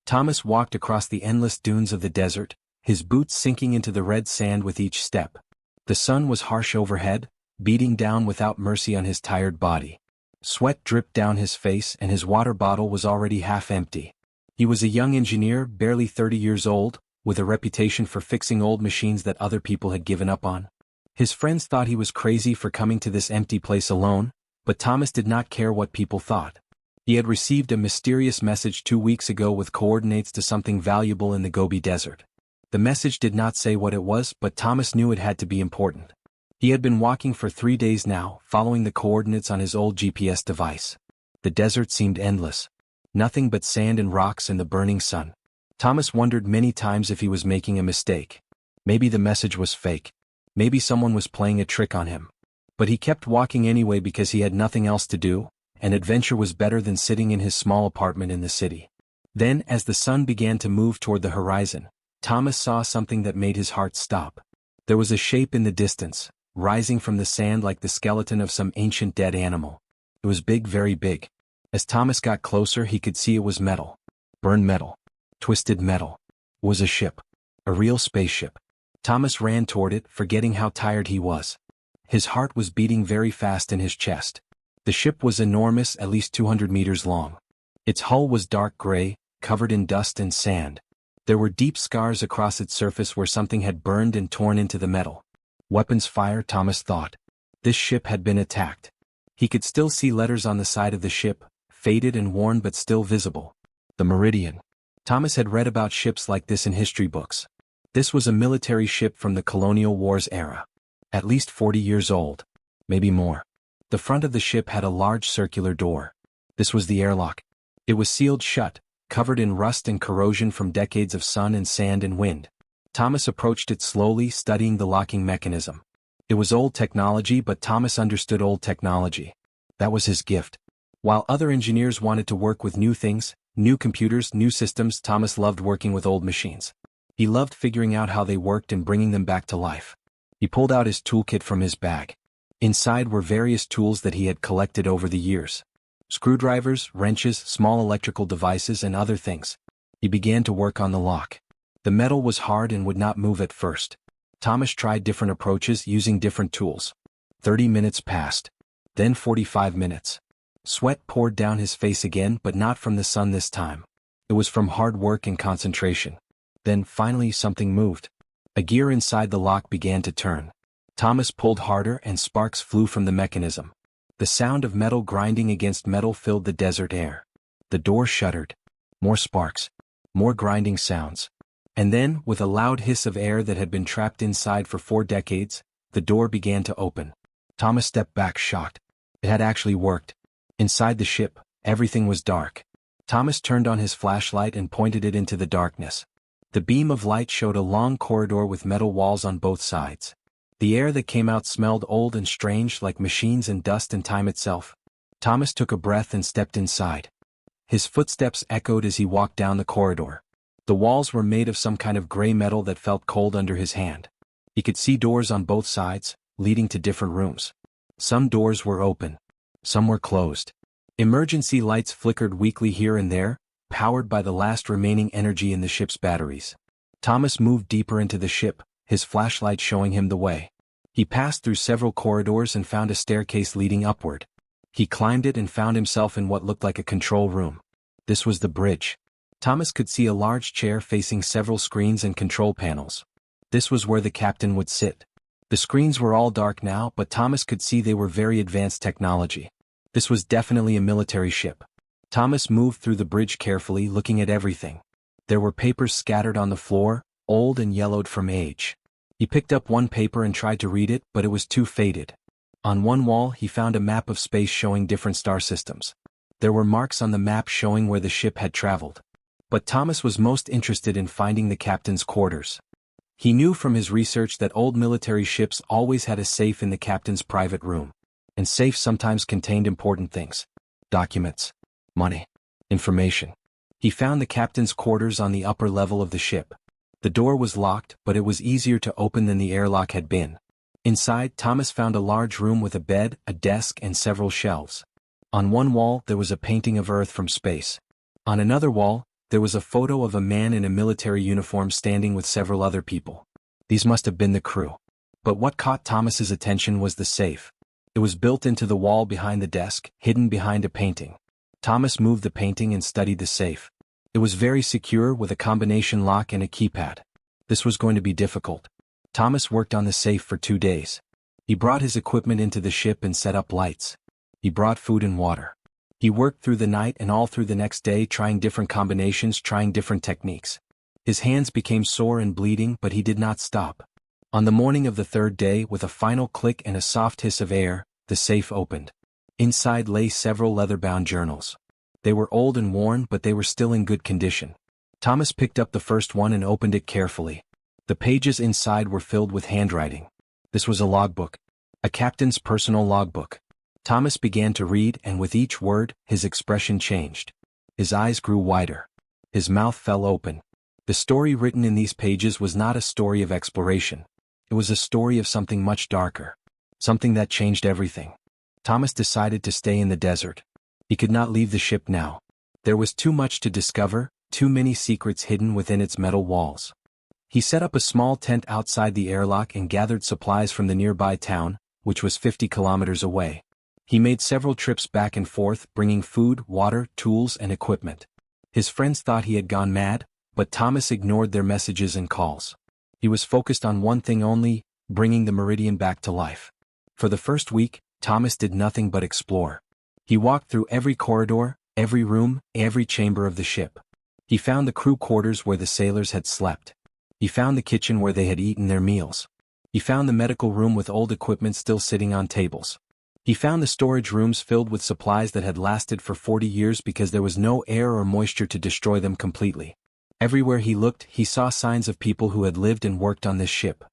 Thomas walked across the endless dunes of the desert, his boots sinking into the red sand with each step. The sun was harsh overhead, beating down without mercy on his tired body. Sweat dripped down his face and his water bottle was already half empty. He was a young engineer, barely 30 years old, with a reputation for fixing old machines that other people had given up on. His friends thought he was crazy for coming to this empty place alone, but Thomas did not care what people thought. He had received a mysterious message 2 weeks ago with coordinates to something valuable in the Gobi Desert. The message did not say what it was, but Thomas knew it had to be important. He had been walking for 3 days now, following the coordinates on his old GPS device. The desert seemed endless. Nothing but sand and rocks in the burning sun. Thomas wondered many times if he was making a mistake. Maybe the message was fake. Maybe someone was playing a trick on him. But he kept walking anyway because he had nothing else to do, and adventure was better than sitting in his small apartment in the city. Then, as the sun began to move toward the horizon, Thomas saw something that made his heart stop. There was a shape in the distance, rising from the sand like the skeleton of some ancient dead animal. It was big, very big. As Thomas got closer, he could see it was metal. Burned metal. Twisted metal. It was a ship. A real spaceship. Thomas ran toward it, forgetting how tired he was. His heart was beating very fast in his chest. The ship was enormous, at least 200 meters long. Its hull was dark gray, covered in dust and sand. There were deep scars across its surface where something had burned and torn into the metal. Weapons fire, Thomas thought. This ship had been attacked. He could still see letters on the side of the ship, faded and worn but still visible. The Meridian. Thomas had read about ships like this in history books. This was a military ship from the colonial wars era. At least 40 years old. Maybe more. The front of the ship had a large circular door. This was the airlock. It was sealed shut, covered in rust and corrosion from decades of sun and sand and wind. Thomas approached it slowly, studying the locking mechanism. It was old technology, but Thomas understood old technology. That was his gift. While other engineers wanted to work with new things, new computers, new systems, Thomas loved working with old machines. He loved figuring out how they worked and bringing them back to life. He pulled out his toolkit from his bag. Inside were various tools that he had collected over the years. Screwdrivers, wrenches, small electrical devices and other things. He began to work on the lock. The metal was hard and would not move at first. Thomas tried different approaches using different tools. 30 minutes passed. Then 45 minutes. Sweat poured down his face again, but not from the sun this time. It was from hard work and concentration. Then, finally, something moved. A gear inside the lock began to turn. Thomas pulled harder and sparks flew from the mechanism. The sound of metal grinding against metal filled the desert air. The door shuddered. More sparks. More grinding sounds. And then, with a loud hiss of air that had been trapped inside for 4 decades, the door began to open. Thomas stepped back shocked. It had actually worked. Inside the ship, everything was dark. Thomas turned on his flashlight and pointed it into the darkness. The beam of light showed a long corridor with metal walls on both sides. The air that came out smelled old and strange, like machines and dust and time itself. Thomas took a breath and stepped inside. His footsteps echoed as he walked down the corridor. The walls were made of some kind of gray metal that felt cold under his hand. He could see doors on both sides, leading to different rooms. Some doors were open. Some were closed. Emergency lights flickered weakly here and there, powered by the last remaining energy in the ship's batteries. Thomas moved deeper into the ship, his flashlight showing him the way. He passed through several corridors and found a staircase leading upward. He climbed it and found himself in what looked like a control room. This was the bridge. Thomas could see a large chair facing several screens and control panels. This was where the captain would sit. The screens were all dark now, but Thomas could see they were very advanced technology. This was definitely a military ship. Thomas moved through the bridge carefully, looking at everything. There were papers scattered on the floor, old and yellowed from age. He picked up one paper and tried to read it, but it was too faded. On one wall, he found a map of space showing different star systems. There were marks on the map showing where the ship had traveled. But Thomas was most interested in finding the captain's quarters. He knew from his research that old military ships always had a safe in the captain's private room. And safes sometimes contained important things. Documents. Money. Information. He found the captain's quarters on the upper level of the ship. The door was locked, but it was easier to open than the airlock had been. Inside, Thomas found a large room with a bed, a desk, and several shelves. On one wall, there was a painting of Earth from space. On another wall, there was a photo of a man in a military uniform standing with several other people. These must have been the crew. But what caught Thomas's attention was the safe. It was built into the wall behind the desk, hidden behind a painting. Thomas moved the painting and studied the safe. It was very secure with a combination lock and a keypad. This was going to be difficult. Thomas worked on the safe for 2 days. He brought his equipment into the ship and set up lights. He brought food and water. He worked through the night and all through the next day trying different combinations, trying different techniques. His hands became sore and bleeding, but he did not stop. On the morning of the 3rd day, with a final click and a soft hiss of air, the safe opened. Inside lay several leather-bound journals. They were old and worn, but they were still in good condition. Thomas picked up the first one and opened it carefully. The pages inside were filled with handwriting. This was a logbook. A captain's personal logbook. Thomas began to read, and with each word, his expression changed. His eyes grew wider. His mouth fell open. The story written in these pages was not a story of exploration. It was a story of something much darker. Something that changed everything. Thomas decided to stay in the desert. He could not leave the ship now. There was too much to discover, too many secrets hidden within its metal walls. He set up a small tent outside the airlock and gathered supplies from the nearby town, which was 50 kilometers away. He made several trips back and forth, bringing food, water, tools, and equipment. His friends thought he had gone mad, but Thomas ignored their messages and calls. He was focused on one thing only, bringing the Meridian back to life. For the first week, Thomas did nothing but explore. He walked through every corridor, every room, every chamber of the ship. He found the crew quarters where the sailors had slept. He found the kitchen where they had eaten their meals. He found the medical room with old equipment still sitting on tables. He found the storage rooms filled with supplies that had lasted for 40 years because there was no air or moisture to destroy them completely. Everywhere he looked, he saw signs of people who had lived and worked on this ship.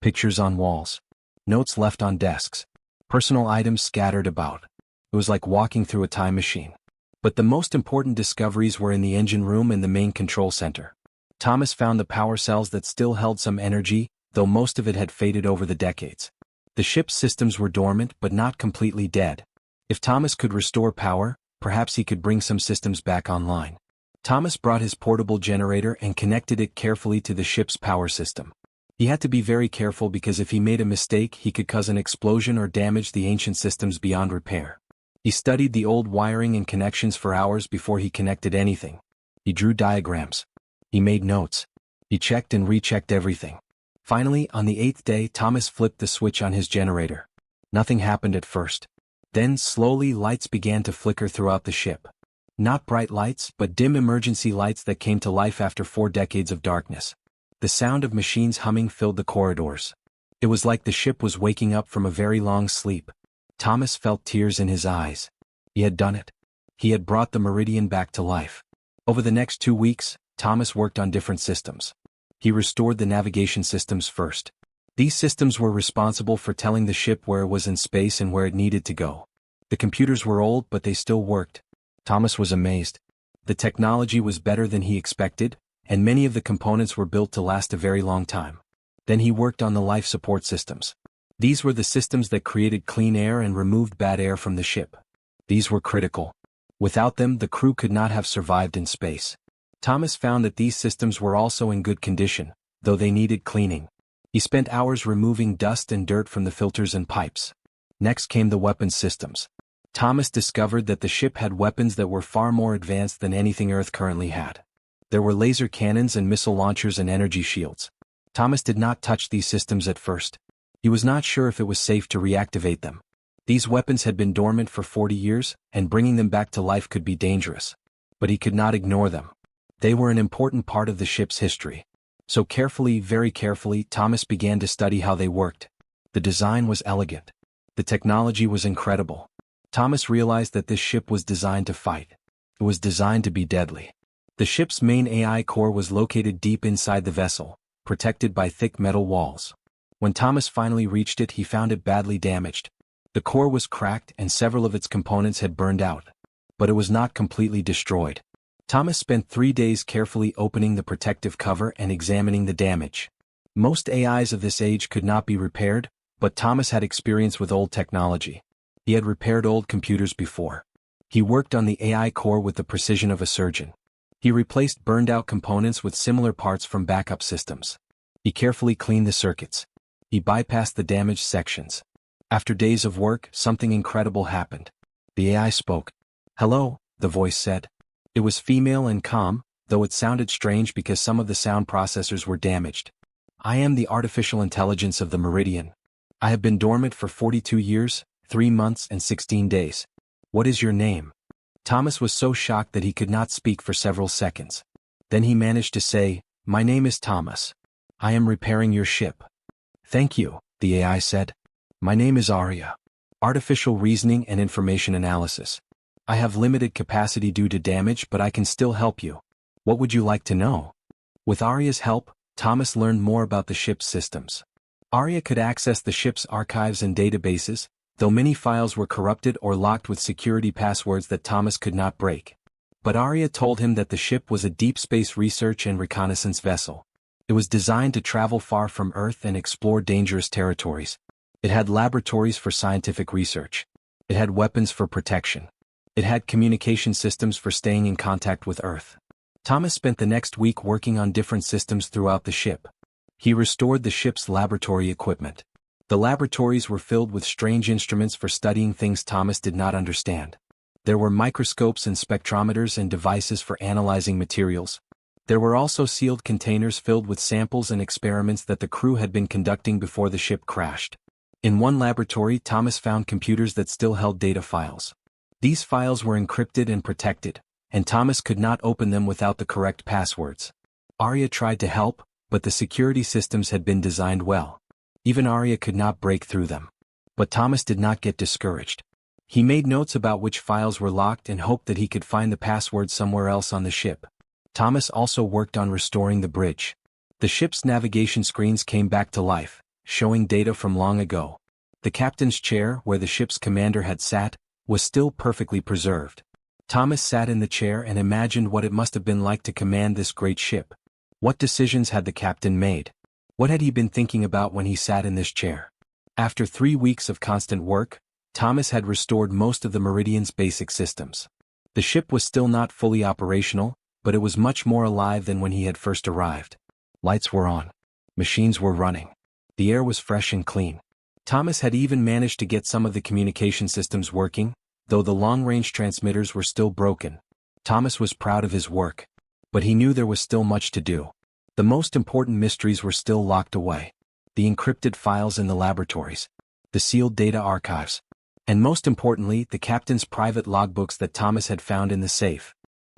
Pictures on walls. Notes left on desks. Personal items scattered about. It was like walking through a time machine. But the most important discoveries were in the engine room and the main control center. Thomas found the power cells that still held some energy, though most of it had faded over the decades. The ship's systems were dormant but not completely dead. If Thomas could restore power, perhaps he could bring some systems back online. Thomas brought his portable generator and connected it carefully to the ship's power system. He had to be very careful because if he made a mistake, he could cause an explosion or damage the ancient systems beyond repair. He studied the old wiring and connections for hours before he connected anything. He drew diagrams. He made notes. He checked and rechecked everything. Finally, on the 8th day, Thomas flipped the switch on his generator. Nothing happened at first. Then, slowly, lights began to flicker throughout the ship. Not bright lights, but dim emergency lights that came to life after 4 decades of darkness. The sound of machines humming filled the corridors. It was like the ship was waking up from a very long sleep. Thomas felt tears in his eyes. He had done it. He had brought the Meridian back to life. Over the next 2 weeks, Thomas worked on different systems. He restored the navigation systems first. These systems were responsible for telling the ship where it was in space and where it needed to go. The computers were old, but they still worked. Thomas was amazed. The technology was better than he expected, and many of the components were built to last a very long time. Then he worked on the life support systems. These were the systems that created clean air and removed bad air from the ship. These were critical. Without them, the crew could not have survived in space. Thomas found that these systems were also in good condition, though they needed cleaning. He spent hours removing dust and dirt from the filters and pipes. Next came the weapons systems. Thomas discovered that the ship had weapons that were far more advanced than anything Earth currently had. There were laser cannons and missile launchers and energy shields. Thomas did not touch these systems at first. He was not sure if it was safe to reactivate them. These weapons had been dormant for 40 years, and bringing them back to life could be dangerous. But he could not ignore them. They were an important part of the ship's history. So carefully, very carefully, Thomas began to study how they worked. The design was elegant. The technology was incredible. Thomas realized that this ship was designed to fight. It was designed to be deadly. The ship's main AI core was located deep inside the vessel, protected by thick metal walls. When Thomas finally reached it, he found it badly damaged. The core was cracked and several of its components had burned out. But it was not completely destroyed. Thomas spent 3 days carefully opening the protective cover and examining the damage. Most AIs of this age could not be repaired, but Thomas had experience with old technology. He had repaired old computers before. He worked on the AI core with the precision of a surgeon. He replaced burned-out components with similar parts from backup systems. He carefully cleaned the circuits. He bypassed the damaged sections. After days of work, something incredible happened. The AI spoke. "Hello," the voice said. It was female and calm, though it sounded strange because some of the sound processors were damaged. "I am the artificial intelligence of the Meridian. I have been dormant for 42 years, 3 months and 16 days. What is your name?" Thomas was so shocked that he could not speak for several seconds. Then he managed to say, "My name is Thomas. I am repairing your ship." "Thank you," the AI said. "My name is Arya. Artificial reasoning and information analysis. I have limited capacity due to damage, but I can still help you. What would you like to know?" With Arya's help, Thomas learned more about the ship's systems. Arya could access the ship's archives and databases, though many files were corrupted or locked with security passwords that Thomas could not break. But Arya told him that the ship was a deep space research and reconnaissance vessel. It was designed to travel far from Earth and explore dangerous territories. It had laboratories for scientific research. It had weapons for protection. It had communication systems for staying in contact with Earth. Thomas spent the next week working on different systems throughout the ship. He restored the ship's laboratory equipment. The laboratories were filled with strange instruments for studying things Thomas did not understand. There were microscopes and spectrometers and devices for analyzing materials. There were also sealed containers filled with samples and experiments that the crew had been conducting before the ship crashed. In one laboratory, Thomas found computers that still held data files. These files were encrypted and protected, and Thomas could not open them without the correct passwords. Arya tried to help, but the security systems had been designed well. Even Arya could not break through them. But Thomas did not get discouraged. He made notes about which files were locked and hoped that he could find the password somewhere else on the ship. Thomas also worked on restoring the bridge. The ship's navigation screens came back to life, showing data from long ago. The captain's chair, where the ship's commander had sat, was still perfectly preserved. Thomas sat in the chair and imagined what it must have been like to command this great ship. What decisions had the captain made? What had he been thinking about when he sat in this chair? After 3 weeks of constant work, Thomas had restored most of the Meridian's basic systems. The ship was still not fully operational, but it was much more alive than when he had first arrived. Lights were on. Machines were running. The air was fresh and clean. Thomas had even managed to get some of the communication systems working, though the long-range transmitters were still broken. Thomas was proud of his work. But he knew there was still much to do. The most important mysteries were still locked away. The encrypted files in the laboratories. The sealed data archives. And most importantly, the captain's private logbooks that Thomas had found in the safe.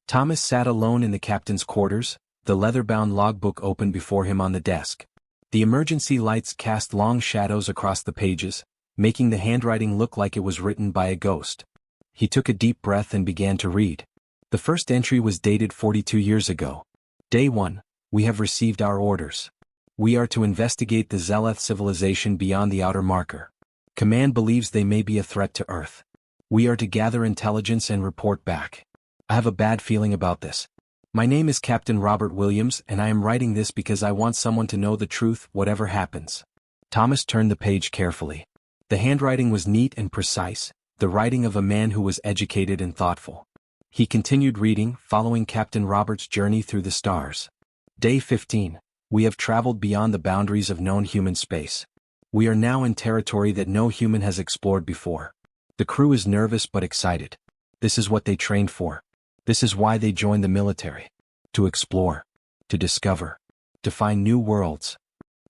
Thomas sat alone in the captain's quarters, the leather-bound logbook open before him on the desk. The emergency lights cast long shadows across the pages, making the handwriting look like it was written by a ghost. He took a deep breath and began to read. The first entry was dated 42 years ago. Day 1. We have received our orders. We are to investigate the Zeleth civilization beyond the outer marker. Command believes they may be a threat to Earth. We are to gather intelligence and report back. I have a bad feeling about this. My name is Captain Robert Williams, and I am writing this because I want someone to know the truth, whatever happens. Thomas turned the page carefully. The handwriting was neat and precise, the writing of a man who was educated and thoughtful. He continued reading, following Captain Robert's journey through the stars. Day 15. We have traveled beyond the boundaries of known human space. We are now in territory that no human has explored before. The crew is nervous but excited. This is what they trained for. This is why they joined the military. To explore. To discover. To find new worlds.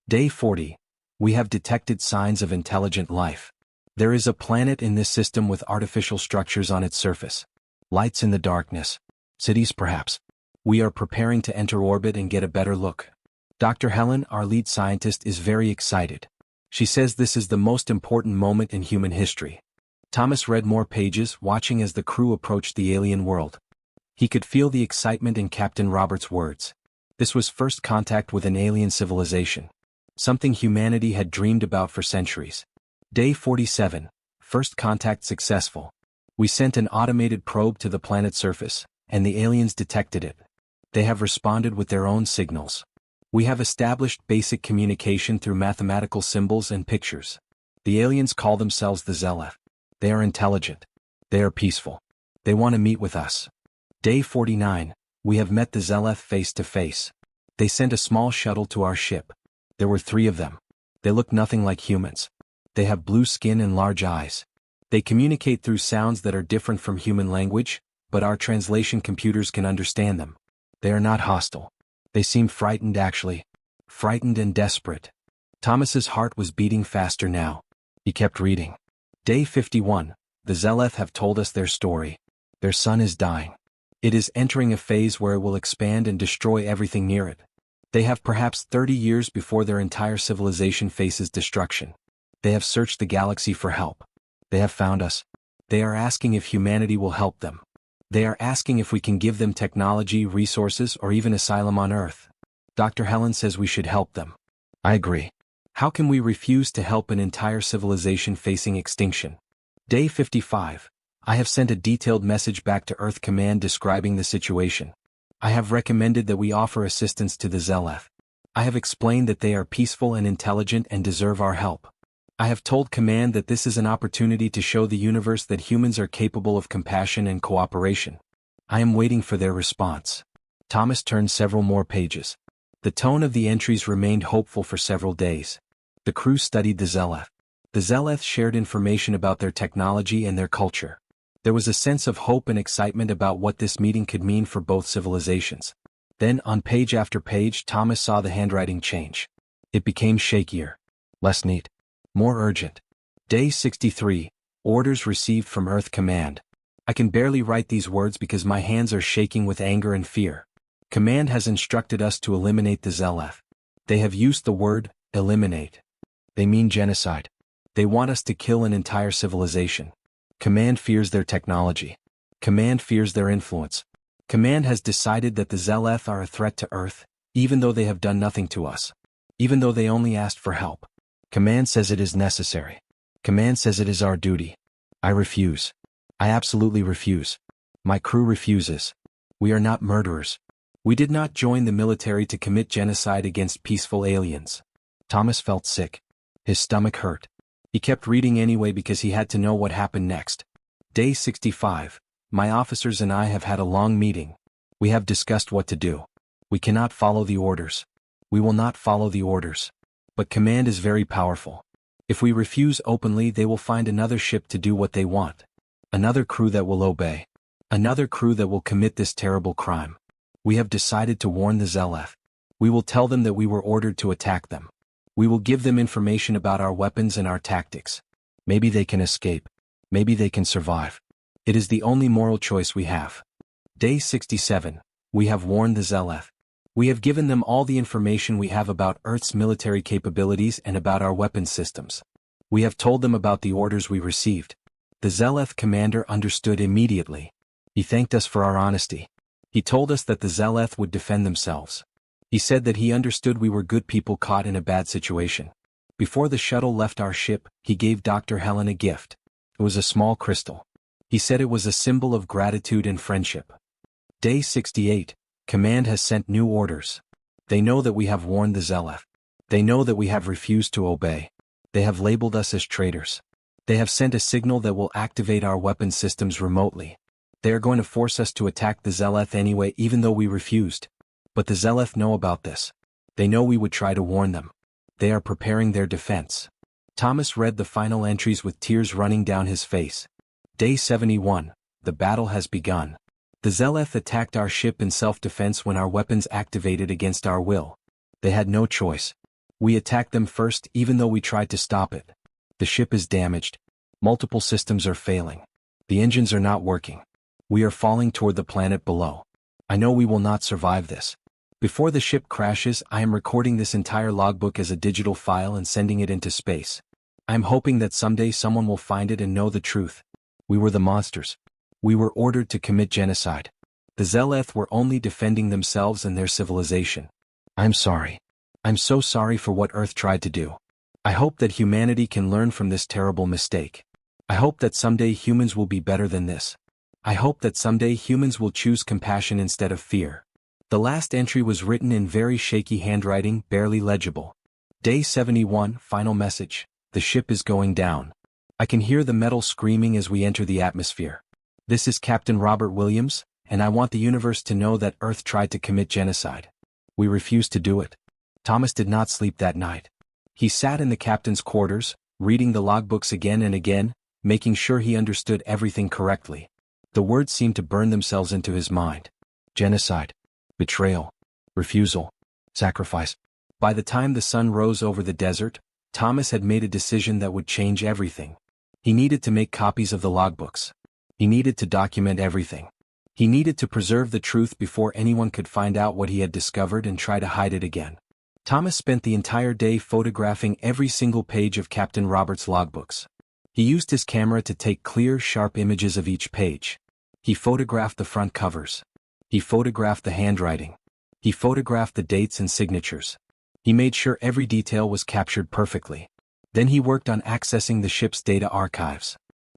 Day 40. We have detected signs of intelligent life. There is a planet in this system with artificial structures on its surface. Lights in the darkness. Cities perhaps. We are preparing to enter orbit and get a better look. Dr. Helen, our lead scientist, is very excited. She says this is the most important moment in human history. Thomas read more pages, watching as the crew approached the alien world. He could feel the excitement in Captain Robert's words. This was first contact with an alien civilization. Something humanity had dreamed about for centuries. Day 47. First contact successful. We sent an automated probe to the planet's surface, and the aliens detected it. They have responded with their own signals. We have established basic communication through mathematical symbols and pictures. The aliens call themselves the Zeleth. They are intelligent. They are peaceful. They want to meet with us. Day 49. We have met the Zeleth face to face. They sent a small shuttle to our ship. There were 3 of them. They look nothing like humans. They have blue skin and large eyes. They communicate through sounds that are different from human language, but our translation computers can understand them. They are not hostile. They seem frightened actually. Frightened and desperate. Thomas's heart was beating faster now. He kept reading. Day 51. The Zeleth have told us their story. Their sun is dying. It is entering a phase where it will expand and destroy everything near it. They have perhaps 30 years before their entire civilization faces destruction. They have searched the galaxy for help. They have found us. They are asking if humanity will help them. They are asking if we can give them technology, resources, or even asylum on Earth. Dr. Helen says we should help them. I agree. How can we refuse to help an entire civilization facing extinction? Day 55. I have sent a detailed message back to Earth Command describing the situation. I have recommended that we offer assistance to the Zeleth. I have explained that they are peaceful and intelligent and deserve our help. I have told Command that this is an opportunity to show the universe that humans are capable of compassion and cooperation. I am waiting for their response. Thomas turned several more pages. The tone of the entries remained hopeful for several days. The crew studied the Zeleth. The Zeleth shared information about their technology and their culture. There was a sense of hope and excitement about what this meeting could mean for both civilizations. Then, on page after page, Thomas saw the handwriting change. It became shakier. Less neat. More urgent. Day 63. Orders received from Earth Command. I can barely write these words because my hands are shaking with anger and fear. Command has instructed us to eliminate the Zeleth. They have used the word, eliminate. They mean genocide. They want us to kill an entire civilization. Command fears their technology. Command fears their influence. Command has decided that the Zeleth are a threat to Earth, even though they have done nothing to us. Even though they only asked for help. Command says it is necessary. Command says it is our duty. I refuse. I absolutely refuse. My crew refuses. We are not murderers. We did not join the military to commit genocide against peaceful aliens. Thomas felt sick. His stomach hurt. He kept reading anyway because he had to know what happened next. Day 65. My officers and I have had a long meeting. We have discussed what to do. We cannot follow the orders. We will not follow the orders. But Command is very powerful. If we refuse openly, they will find another ship to do what they want. Another crew that will obey. Another crew that will commit this terrible crime. We have decided to warn the Zeleth. We will tell them that we were ordered to attack them. We will give them information about our weapons and our tactics. Maybe they can escape. Maybe they can survive. It is the only moral choice we have. Day 67. We have warned the Zeleth. We have given them all the information we have about Earth's military capabilities and about our weapons systems. We have told them about the orders we received. The Zeleth commander understood immediately. He thanked us for our honesty. He told us that the Zeleth would defend themselves. He said that he understood we were good people caught in a bad situation. Before the shuttle left our ship, he gave Dr. Helen a gift. It was a small crystal. He said it was a symbol of gratitude and friendship. Day 68. Command has sent new orders. They know that we have warned the Zeleth. They know that we have refused to obey. They have labeled us as traitors. They have sent a signal that will activate our weapon systems remotely. They are going to force us to attack the Zeleth anyway, even though we refused. But the Zeleth know about this. They know we would try to warn them. They are preparing their defense. Thomas read the final entries with tears running down his face. Day 71. The battle has begun. The Zeleth attacked our ship in self-defense when our weapons activated against our will. They had no choice. We attacked them first even though we tried to stop it. The ship is damaged. Multiple systems are failing. The engines are not working. We are falling toward the planet below. I know we will not survive this. Before the ship crashes, I am recording this entire logbook as a digital file and sending it into space. I am hoping that someday someone will find it and know the truth. We were the monsters. We were ordered to commit genocide. The Zeleth were only defending themselves and their civilization. I'm sorry. I'm so sorry for what Earth tried to do. I hope that humanity can learn from this terrible mistake. I hope that someday humans will be better than this. I hope that someday humans will choose compassion instead of fear. The last entry was written in very shaky handwriting, barely legible. Day 71, final message. The ship is going down. I can hear the metal screaming as we enter the atmosphere. This is Captain Robert Williams, and I want the universe to know that Earth tried to commit genocide. We refuse to do it. Thomas did not sleep that night. He sat in the captain's quarters, reading the logbooks again and again, making sure he understood everything correctly. The words seemed to burn themselves into his mind. Genocide. Betrayal. Refusal. Sacrifice. By the time the sun rose over the desert, Thomas had made a decision that would change everything. He needed to make copies of the logbooks. He needed to document everything. He needed to preserve the truth before anyone could find out what he had discovered and try to hide it again. Thomas spent the entire day photographing every single page of Captain Robert's logbooks. He used his camera to take clear, sharp images of each page. He photographed the front covers. He photographed the handwriting. He photographed the dates and signatures. He made sure every detail was captured perfectly. Then he worked on accessing the ship's data archives.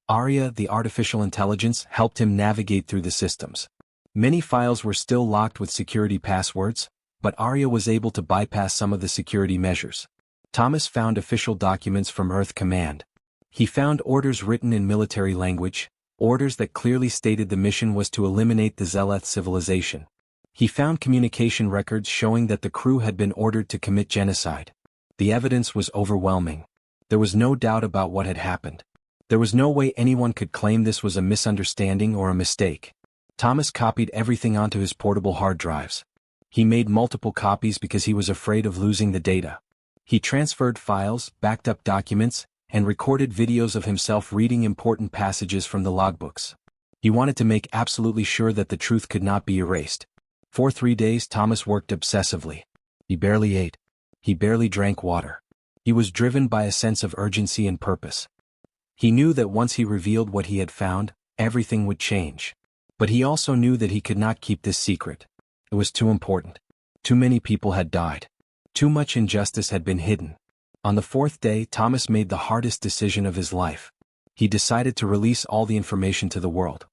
Arya, the artificial intelligence, helped him navigate through the systems. Many files were still locked with security passwords, but Arya was able to bypass some of the security measures. Thomas found official documents from Earth Command. He found orders written in military language, orders that clearly stated the mission was to eliminate the Zeleth civilization. He found communication records showing that the crew had been ordered to commit genocide. The evidence was overwhelming. There was no doubt about what had happened. There was no way anyone could claim this was a misunderstanding or a mistake. Thomas copied everything onto his portable hard drives. He made multiple copies because he was afraid of losing the data. He transferred files, backed up documents, and recorded videos of himself reading important passages from the logbooks. He wanted to make absolutely sure that the truth could not be erased. For 3 days Thomas worked obsessively. He barely ate. He barely drank water. He was driven by a sense of urgency and purpose. He knew that once he revealed what he had found, everything would change. But he also knew that he could not keep this secret. It was too important. Too many people had died. Too much injustice had been hidden. On the 4th day, Thomas made the hardest decision of his life. He decided to release all the information to the world.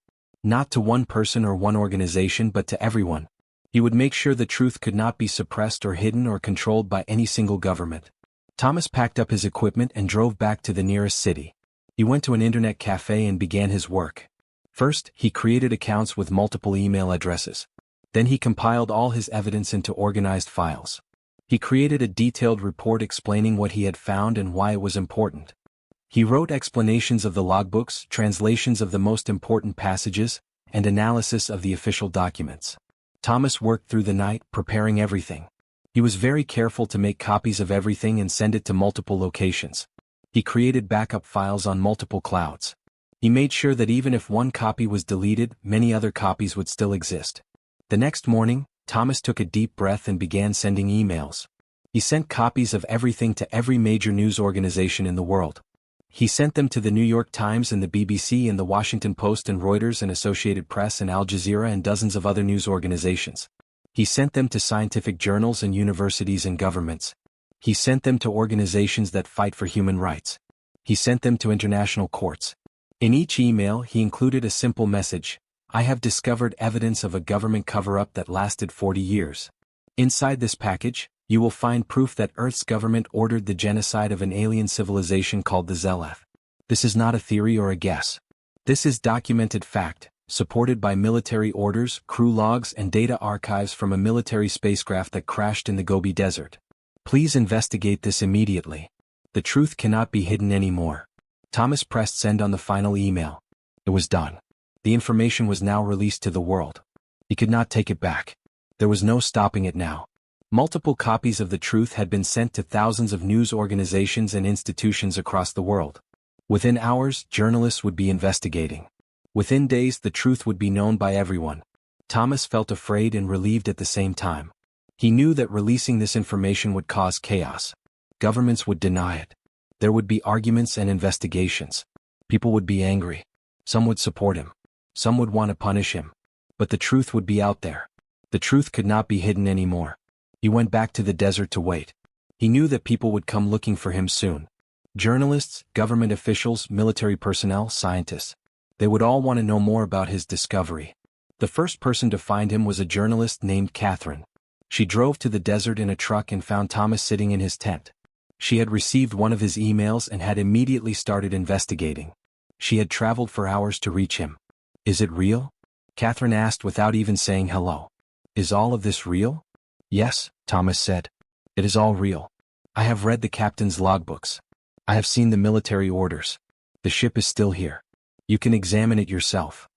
Not to one person or one organization, but to everyone. He would make sure the truth could not be suppressed or hidden or controlled by any single government. Thomas packed up his equipment and drove back to the nearest city. He went to an internet cafe and began his work. First, he created accounts with multiple email addresses. Then he compiled all his evidence into organized files. He created a detailed report explaining what he had found and why it was important. He wrote explanations of the logbooks, translations of the most important passages, and analysis of the official documents. Thomas worked through the night, preparing everything. He was very careful to make copies of everything and send it to multiple locations. He created backup files on multiple clouds. He made sure that even if one copy was deleted, many other copies would still exist. The next morning, Thomas took a deep breath and began sending emails. He sent copies of everything to every major news organization in the world. He sent them to the New York Times and the BBC and the Washington Post and Reuters and Associated Press and Al Jazeera and dozens of other news organizations. He sent them to scientific journals and universities and governments. He sent them to organizations that fight for human rights. He sent them to international courts. In each email he included a simple message: I have discovered evidence of a government cover-up that lasted 40 years. Inside this package, you will find proof that Earth's government ordered the genocide of an alien civilization called the Zeleth. This is not a theory or a guess. This is documented fact, supported by military orders, crew logs, and data archives from a military spacecraft that crashed in the Gobi Desert. Please investigate this immediately. The truth cannot be hidden anymore. Thomas pressed send on the final email. It was done. The information was now released to the world. He could not take it back. There was no stopping it now. Multiple copies of the truth had been sent to thousands of news organizations and institutions across the world. Within hours, journalists would be investigating. Within days, the truth would be known by everyone. Thomas felt afraid and relieved at the same time. He knew that releasing this information would cause chaos. Governments would deny it. There would be arguments and investigations. People would be angry. Some would support him. Some would want to punish him. But the truth would be out there. The truth could not be hidden anymore. He went back to the desert to wait. He knew that people would come looking for him soon. Journalists, government officials, military personnel, scientists. They would all want to know more about his discovery. The first person to find him was a journalist named Catherine. She drove to the desert in a truck and found Thomas sitting in his tent. She had received one of his emails and had immediately started investigating. She had traveled for hours to reach him. Is it real? Catherine asked without even saying hello. Is all of this real? Yes, Thomas said. It is all real. I have read the captain's logbooks. I have seen the military orders. The ship is still here. You can examine it yourself.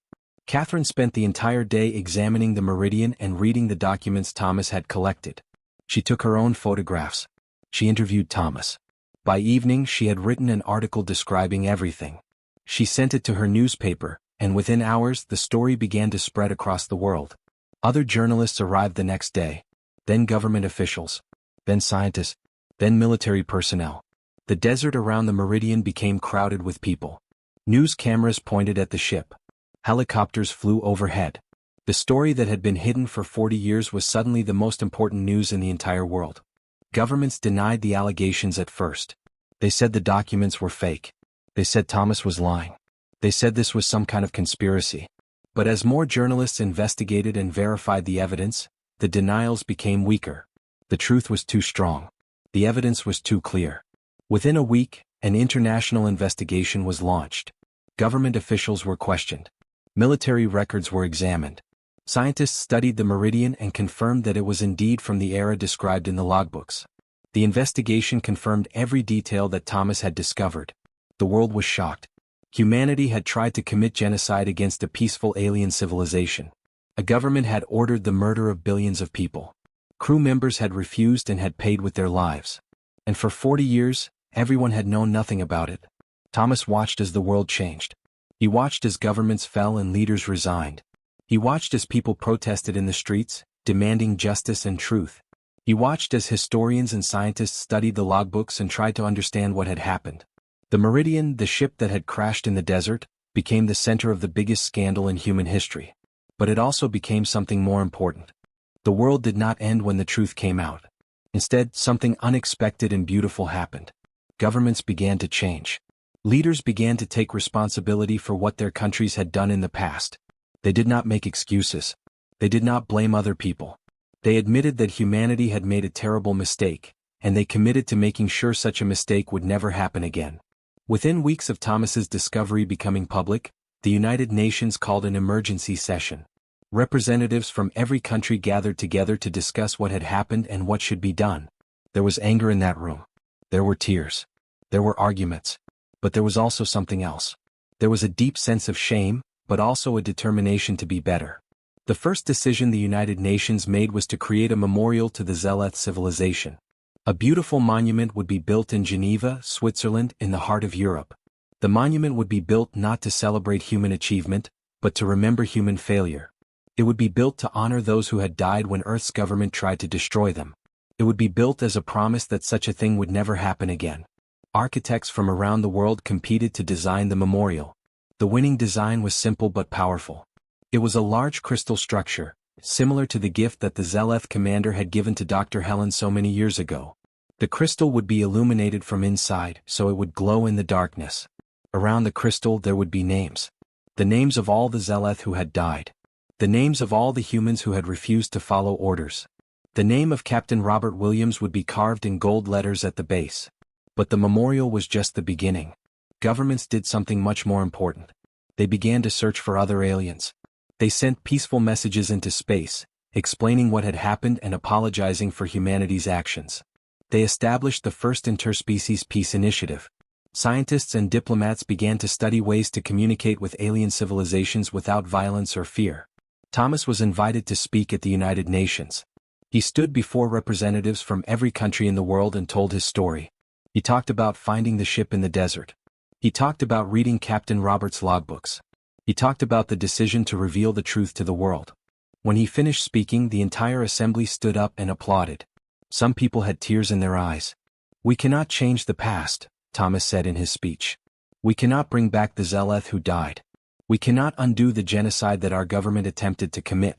Catherine spent the entire day examining the Meridian and reading the documents Thomas had collected. She took her own photographs. She interviewed Thomas. By evening she had written an article describing everything. She sent it to her newspaper, and within hours the story began to spread across the world. Other journalists arrived the next day, then government officials, then scientists, then military personnel. The desert around the Meridian became crowded with people. News cameras pointed at the ship. Helicopters flew overhead. The story that had been hidden for 40 years was suddenly the most important news in the entire world. Governments denied the allegations at first. They said the documents were fake. They said Thomas was lying. They said this was some kind of conspiracy. But as more journalists investigated and verified the evidence, the denials became weaker. The truth was too strong. The evidence was too clear. Within a week, an international investigation was launched. Government officials were questioned. Military records were examined. Scientists studied the Meridian and confirmed that it was indeed from the era described in the logbooks. The investigation confirmed every detail that Thomas had discovered. The world was shocked. Humanity had tried to commit genocide against a peaceful alien civilization. A government had ordered the murder of billions of people. Crew members had refused and had paid with their lives. And for 40 years, everyone had known nothing about it. Thomas watched as the world changed. He watched as governments fell and leaders resigned. He watched as people protested in the streets, demanding justice and truth. He watched as historians and scientists studied the logbooks and tried to understand what had happened. The Meridian, the ship that had crashed in the desert, became the center of the biggest scandal in human history. But it also became something more important. The world did not end when the truth came out. Instead, something unexpected and beautiful happened. Governments began to change. Leaders began to take responsibility for what their countries had done in the past. They did not make excuses. They did not blame other people. They admitted that humanity had made a terrible mistake, and they committed to making sure such a mistake would never happen again. Within weeks of Thomas's discovery becoming public, the United Nations called an emergency session. Representatives from every country gathered together to discuss what had happened and what should be done. There was anger in that room. There were tears. There were arguments. But there was also something else. There was a deep sense of shame, but also a determination to be better. The first decision the United Nations made was to create a memorial to the Zeleth civilization. A beautiful monument would be built in Geneva, Switzerland, in the heart of Europe. The monument would be built not to celebrate human achievement, but to remember human failure. It would be built to honor those who had died when Earth's government tried to destroy them. It would be built as a promise that such a thing would never happen again. Architects from around the world competed to design the memorial. The winning design was simple but powerful. It was a large crystal structure, similar to the gift that the Zeleth commander had given to Dr. Helen so many years ago. The crystal would be illuminated from inside, so it would glow in the darkness. Around the crystal there would be names. The names of all the Zeleth who had died. The names of all the humans who had refused to follow orders. The name of Captain Robert Williams would be carved in gold letters at the base. But the memorial was just the beginning. Governments did something much more important. They began to search for other aliens. They sent peaceful messages into space, explaining what had happened and apologizing for humanity's actions. They established the first interspecies peace initiative. Scientists and diplomats began to study ways to communicate with alien civilizations without violence or fear. Thomas was invited to speak at the United Nations. He stood before representatives from every country in the world and told his story. He talked about finding the ship in the desert. He talked about reading Captain Robert's logbooks. He talked about the decision to reveal the truth to the world. When he finished speaking, the entire assembly stood up and applauded. Some people had tears in their eyes. "We cannot change the past," Thomas said in his speech. "We cannot bring back the Zeleth who died. We cannot undo the genocide that our government attempted to commit.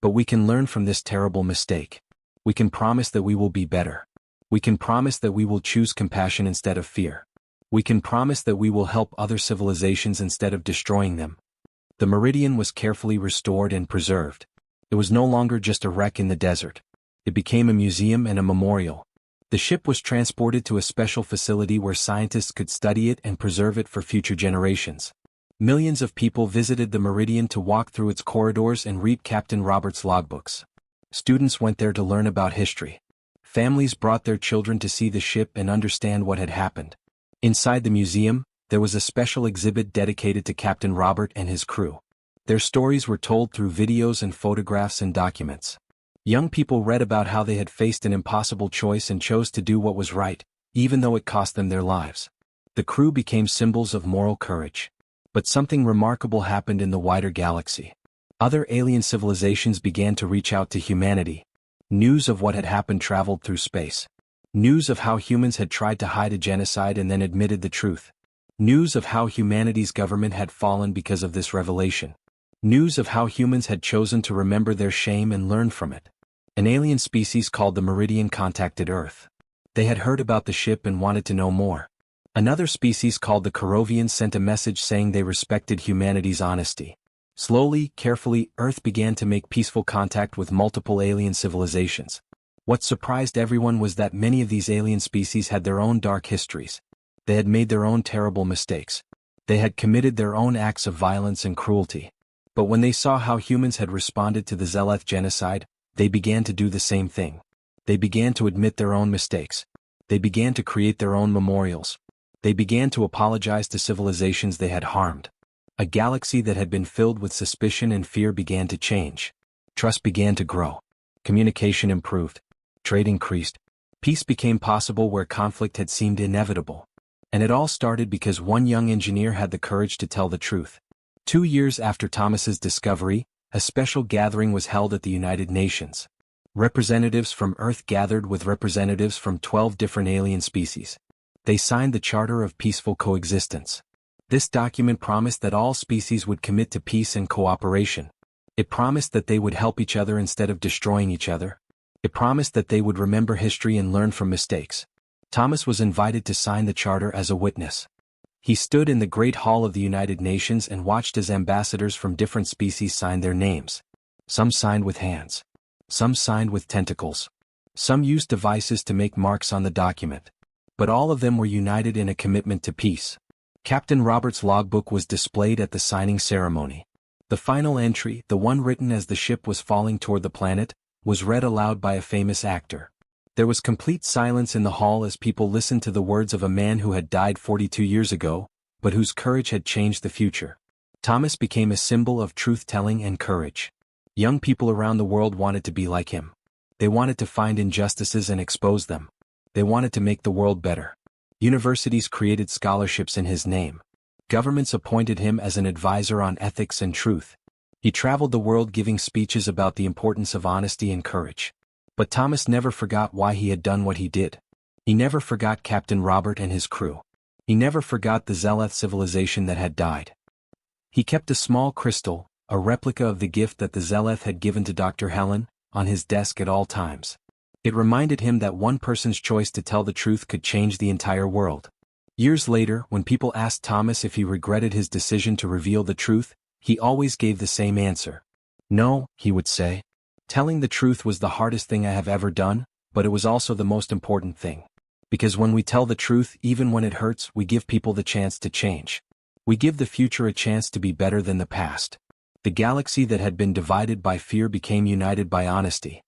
But we can learn from this terrible mistake. We can promise that we will be better. We can promise that we will choose compassion instead of fear. We can promise that we will help other civilizations instead of destroying them." The Meridian was carefully restored and preserved. It was no longer just a wreck in the desert. It became a museum and a memorial. The ship was transported to a special facility where scientists could study it and preserve it for future generations. Millions of people visited the Meridian to walk through its corridors and read Captain Robert's logbooks. Students went there to learn about history. Families brought their children to see the ship and understand what had happened. Inside the museum, there was a special exhibit dedicated to Captain Robert and his crew. Their stories were told through videos and photographs and documents. Young people read about how they had faced an impossible choice and chose to do what was right, even though it cost them their lives. The crew became symbols of moral courage. But something remarkable happened in the wider galaxy. Other alien civilizations began to reach out to humanity. News of what had happened traveled through space. News of how humans had tried to hide a genocide and then admitted the truth. News of how humanity's government had fallen because of this revelation. News of how humans had chosen to remember their shame and learn from it. An alien species called the Meridian contacted Earth. They had heard about the ship and wanted to know more. Another species called the Carovians sent a message saying they respected humanity's honesty. Slowly, carefully, Earth began to make peaceful contact with multiple alien civilizations. What surprised everyone was that many of these alien species had their own dark histories. They had made their own terrible mistakes. They had committed their own acts of violence and cruelty. But when they saw how humans had responded to the Zeleth genocide, they began to do the same thing. They began to admit their own mistakes. They began to create their own memorials. They began to apologize to civilizations they had harmed. A galaxy that had been filled with suspicion and fear began to change. Trust began to grow. Communication improved. Trade increased. Peace became possible where conflict had seemed inevitable. And it all started because one young engineer had the courage to tell the truth. 2 years after Thomas's discovery, a special gathering was held at the United Nations. Representatives from Earth gathered with representatives from 12 different alien species. They signed the Charter of Peaceful Coexistence. This document promised that all species would commit to peace and cooperation. It promised that they would help each other instead of destroying each other. It promised that they would remember history and learn from mistakes. Thomas was invited to sign the charter as a witness. He stood in the Great Hall of the United Nations and watched as ambassadors from different species signed their names. Some signed with hands. Some signed with tentacles. Some used devices to make marks on the document. But all of them were united in a commitment to peace. Captain Robert's logbook was displayed at the signing ceremony. The final entry, the one written as the ship was falling toward the planet, was read aloud by a famous actor. There was complete silence in the hall as people listened to the words of a man who had died 42 years ago, but whose courage had changed the future. Thomas became a symbol of truth-telling and courage. Young people around the world wanted to be like him. They wanted to find injustices and expose them. They wanted to make the world better. Universities created scholarships in his name. Governments appointed him as an advisor on ethics and truth. He traveled the world giving speeches about the importance of honesty and courage. But Thomas never forgot why he had done what he did. He never forgot Captain Robert and his crew. He never forgot the Zeleth civilization that had died. He kept a small crystal, a replica of the gift that the Zeleth had given to Dr. Helen, on his desk at all times. It reminded him that one person's choice to tell the truth could change the entire world. Years later, when people asked Thomas if he regretted his decision to reveal the truth, he always gave the same answer. No, he would say. Telling the truth was the hardest thing I have ever done, but it was also the most important thing. Because when we tell the truth, even when it hurts, we give people the chance to change. We give the future a chance to be better than the past. The galaxy that had been divided by fear became united by honesty.